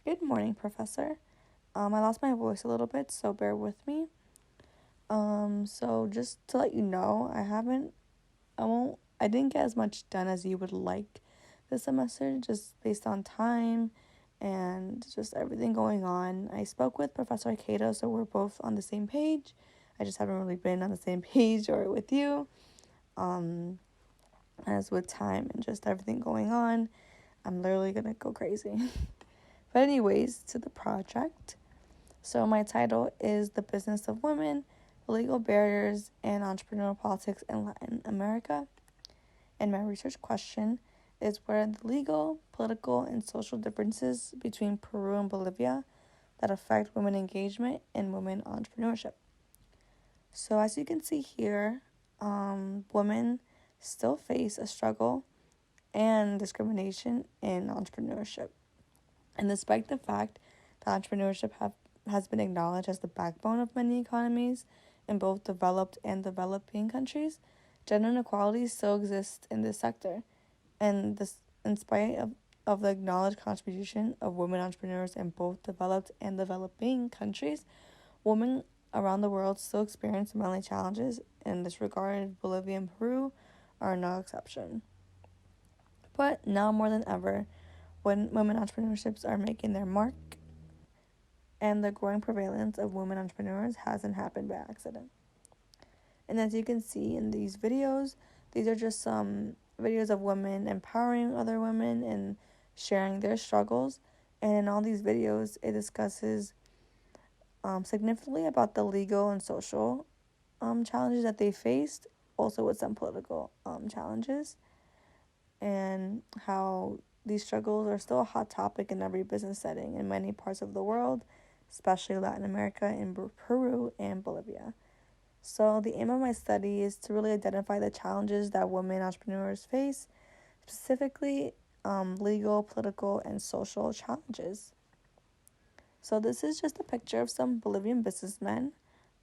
Good morning, Professor. I lost my voice a little bit, so bear with me. So just to let you know, I didn't get as much done as you would like this semester, just based on time and just everything going on. I spoke with Professor Cato, so we're both on the same page. I just haven't really been on the same page or with you. As with time and just everything going on, I'm literally gonna go crazy. But anyways, to the project. So my title is The Business of Women, Legal Barriers, and Entrepreneurial Politics in Latin America. And my research question is what are the legal, political, and social differences between Peru and Bolivia that affect women engagement and women entrepreneurship? So as you can see here, women still face a struggle and discrimination in entrepreneurship. And despite the fact that has been acknowledged as the backbone of many economies in both developed and developing countries, gender inequality still exists in this sector. And this, in spite of the acknowledged contribution of women entrepreneurs in both developed and developing countries, women around the world still experience many challenges in this regard. Bolivia and Peru are no exception. But now more than ever, when women entrepreneurships are making their mark, and the growing prevalence of women entrepreneurs hasn't happened by accident. And as you can see in these videos, these are just some videos of women empowering other women and sharing their struggles. And in all these videos, it discusses significantly about the legal and social challenges that they faced, also with some political challenges, and how these struggles are still a hot topic in every business setting in many parts of the world, especially Latin America, in Peru and Bolivia. So the aim of my study is to really identify the challenges that women entrepreneurs face, specifically legal, political, and social challenges. So this is just a picture of some Bolivian businessmen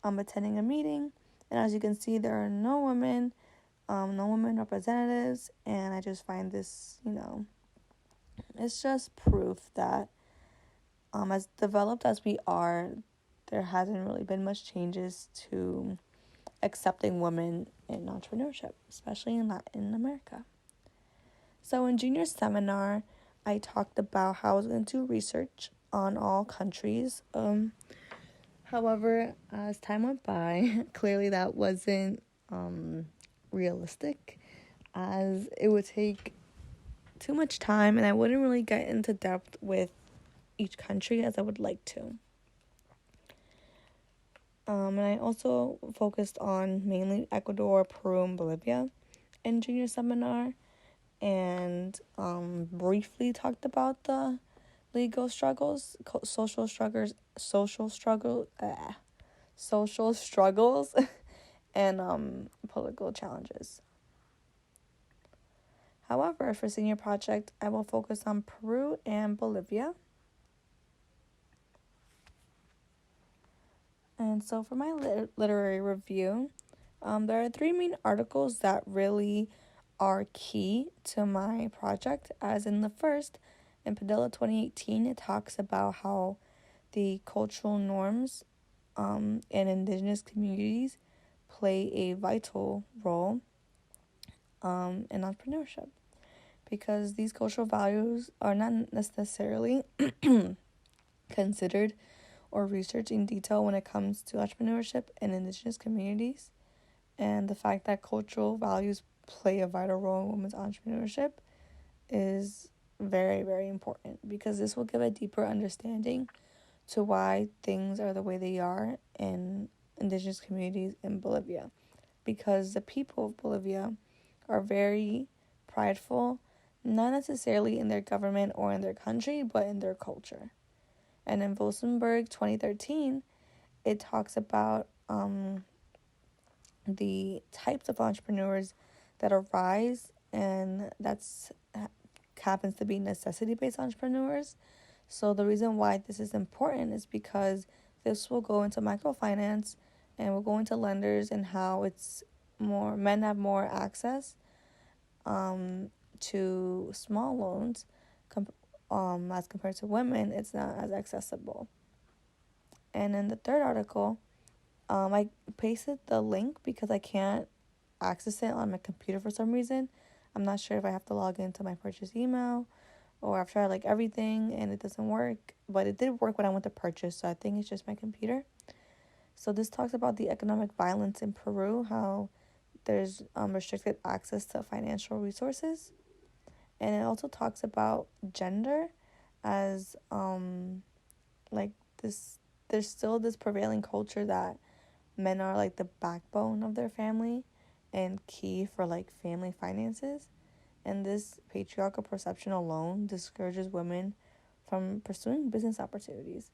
attending a meeting, and as you can see, there are no women representatives, and I just find this, it's just proof that as developed as we are, there hasn't really been much changes to accepting women in entrepreneurship, especially in Latin America. So in junior seminar, I talked about how I was going to do research on all countries. However, as time went by, clearly that wasn't realistic, as it would take too much time and I wouldn't really get into depth with each country as I would like to. And I also focused on mainly Ecuador, Peru, and Bolivia in junior seminar, and briefly talked about the legal struggles, social struggles, and political challenges. However, for senior project, I will focus on Peru and Bolivia. And so for my literary review, there are 3 main articles that really are key to my project. As in the first, in Padilla 2018, it talks about how the cultural norms in indigenous communities play a vital role in entrepreneurship, because these cultural values are not necessarily considered or researched in detail when it comes to entrepreneurship in indigenous communities. And the fact that cultural values play a vital role in women's entrepreneurship is very, very important, because this will give a deeper understanding to why things are the way they are in indigenous communities in Bolivia. Because the people of Bolivia are very prideful, not necessarily in their government or in their country, but in their culture. And in Wilsonberg 2013, it talks about the types of entrepreneurs that arise, and that's happens to be necessity-based entrepreneurs. So the reason why this is important is because this will go into microfinance and will go into lenders, and how it's more men have more access to small loans as compared to women, it's not as accessible. And in the third article, I pasted the link because I can't access it on my computer for some reason. I'm not sure if I have to log into my purchase email or I've tried like everything and it doesn't work. But it did work when I went to purchase, so I think it's just my computer. So this talks about the economic violence in Peru, how there's restricted access to financial resources. And it also talks about gender as like this, there's still this prevailing culture that men are like the backbone of their family and key for like family finances. And this patriarchal perception alone discourages women from pursuing business opportunities.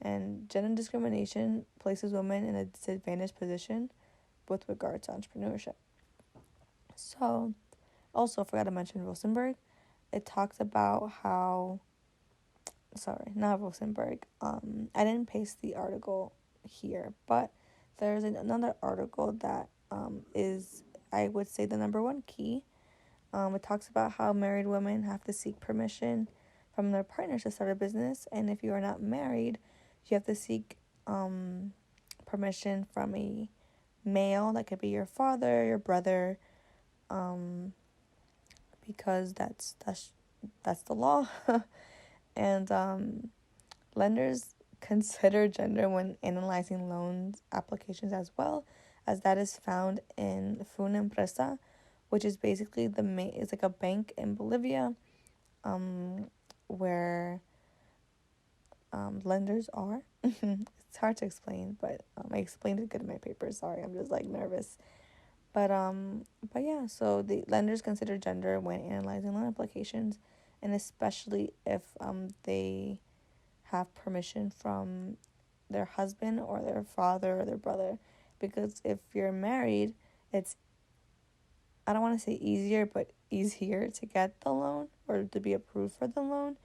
And gender discrimination places women in a disadvantaged position with regard to entrepreneurship. So, also forgot to mention Rosenberg. It talks about how, sorry, not Rosenberg. I didn't paste the article here, but there's another article that is, I would say, the number one key. It talks about how married women have to seek permission from their partners to start a business, and if you are not married, you have to seek permission from a male. That could be your father, your brother, because that's the law. And lenders consider gender when analyzing loans applications as well, as that is found in Funimpresa, which is basically it's like a bank in Bolivia, where lenders are. It's hard to explain, but I explained it good in my paper. Sorry, I'm just like nervous. But yeah, so the lenders consider gender when analyzing loan applications, and especially if they have permission from their husband or their father or their brother, because if you're married, it's, I don't want to say easier, but easier to get the loan or to be approved for the loan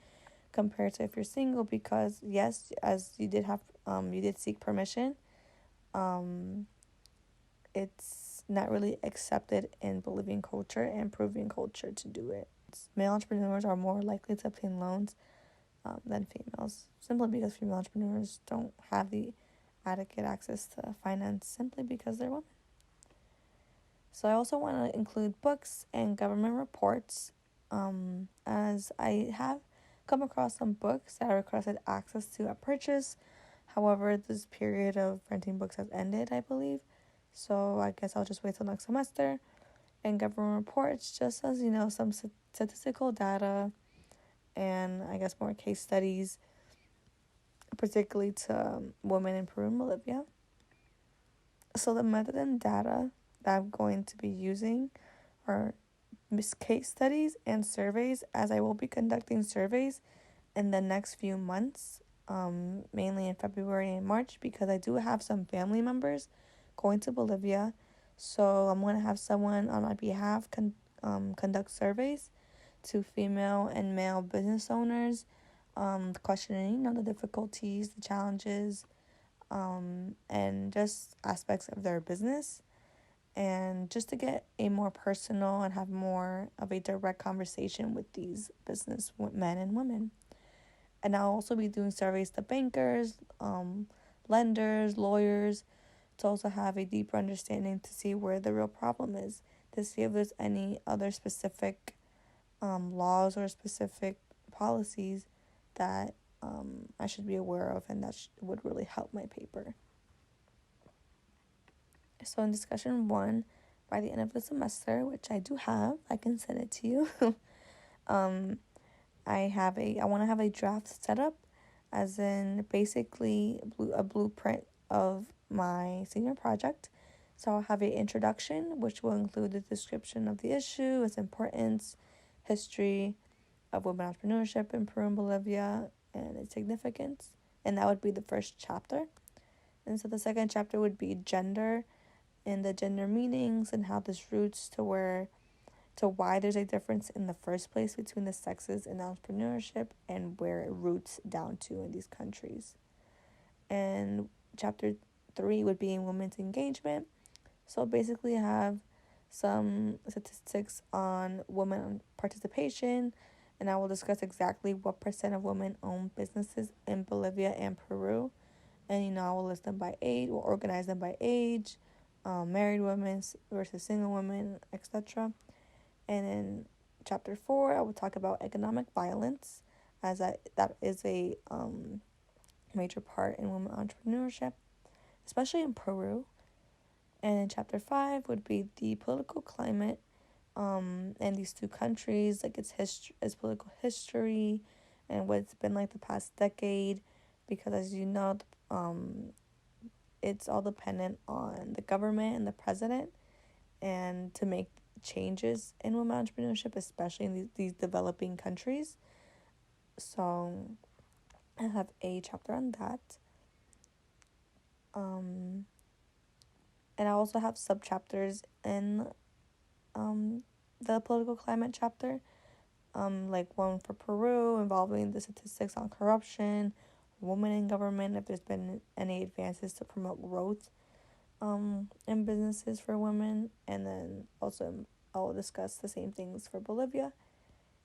compared to if you're single, because yes, as you did have you did seek permission, it's not really accepted in Bolivian culture and Peruvian culture to do it. Male entrepreneurs are more likely to obtain loans than females, simply because female entrepreneurs don't have the adequate access to finance simply because they're women. So I also want to include books and government reports, as I have come across some books that I requested access to at purchase. However, this period of renting books has ended, I believe. So I guess I'll just wait till next semester. And government reports, just as some statistical data and I guess more case studies, particularly to women in Peru and Bolivia. So the method and data that I'm going to be using are case studies and surveys, as I will be conducting surveys in the next few months, mainly in February and March, because I do have some family members going to Bolivia. So I'm going to have someone on my behalf conduct surveys to female and male business owners, questioning the difficulties, the challenges, and just aspects of their business, and just to get a more personal and have more of a direct conversation with these business men and women. And I'll also be doing surveys to bankers, lenders, lawyers, to also have a deeper understanding to see where the real problem is, to see if there's any other specific laws or specific policies that I should be aware of and that would really help my paper. So in discussion 1, by the end of the semester, which I do have, I can send it to you. I want to have a draft set up, as in basically a blueprint of my senior project. So I'll have an introduction, which will include the description of the issue, its importance, history of women entrepreneurship in Peru and Bolivia, and its significance. And that would be the first chapter. And so the second chapter would be gender and the gender meanings and how this roots to why there's a difference in the first place between the sexes in entrepreneurship and where it roots down to in these countries. And chapter 3 would be women's engagement. So basically I have some statistics on women participation and I will discuss exactly what percent of women own businesses in Bolivia and Peru. And, I will list them by age, or organize them by age, married women versus single women, etc. And in chapter 4, I will talk about economic violence, as that is a major part in women entrepreneurship, especially in Peru. And in chapter 5 would be the political climate in these two countries, like its political history, and what it's been like the past decade. Because as you know, it's all dependent on the government and the president, and to make changes in women entrepreneurship, especially in these developing countries. So I have a chapter on that. And I also have subchapters in the political climate chapter, like one for Peru involving the statistics on corruption, women in government, if there's been any advances to promote growth in businesses for women. And then also I will discuss the same things for Bolivia.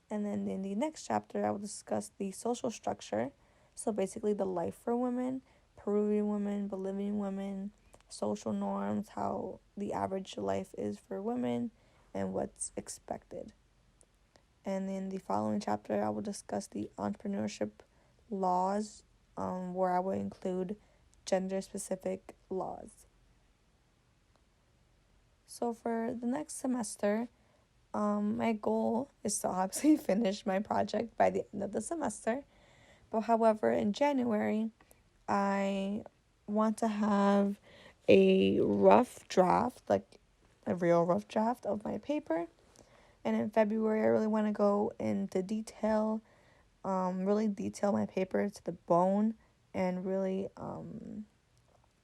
And then in the next chapter, I will discuss the social structure. So basically, the life for women, Peruvian women, Bolivian women, social norms, how the average life is for women, and what's expected. And in the following chapter, I will discuss the entrepreneurship laws, where I will include gender specific laws. So for the next semester, my goal is to obviously finish my project by the end of the semester. But however, in January, I want to have a rough draft, like a real rough draft of my paper. And in February, I really want to go into detail, really detail my paper to the bone, and really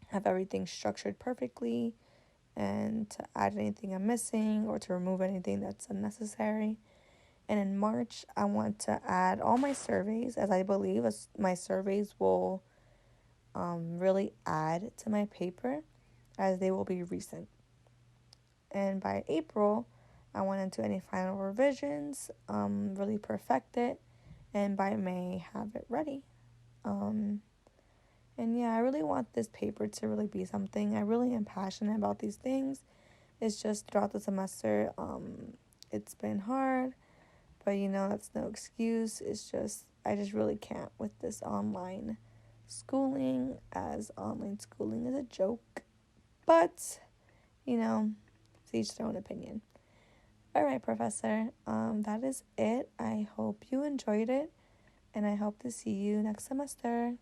have everything structured perfectly, and to add anything I'm missing or to remove anything that's unnecessary. And in March, I want to add all my surveys, as I believe my surveys will really add to my paper, as they will be recent. And by April, I want to do any final revisions, really perfect it, and by May, have it ready. And yeah, I really want this paper to really be something. I really am passionate about these things. It's just throughout the semester, it's been hard, but that's no excuse. It's just, I just really can't with this online schooling, as online schooling is a joke. But, to each their own opinion. All right, Professor, that is it. I hope you enjoyed it, and I hope to see you next semester.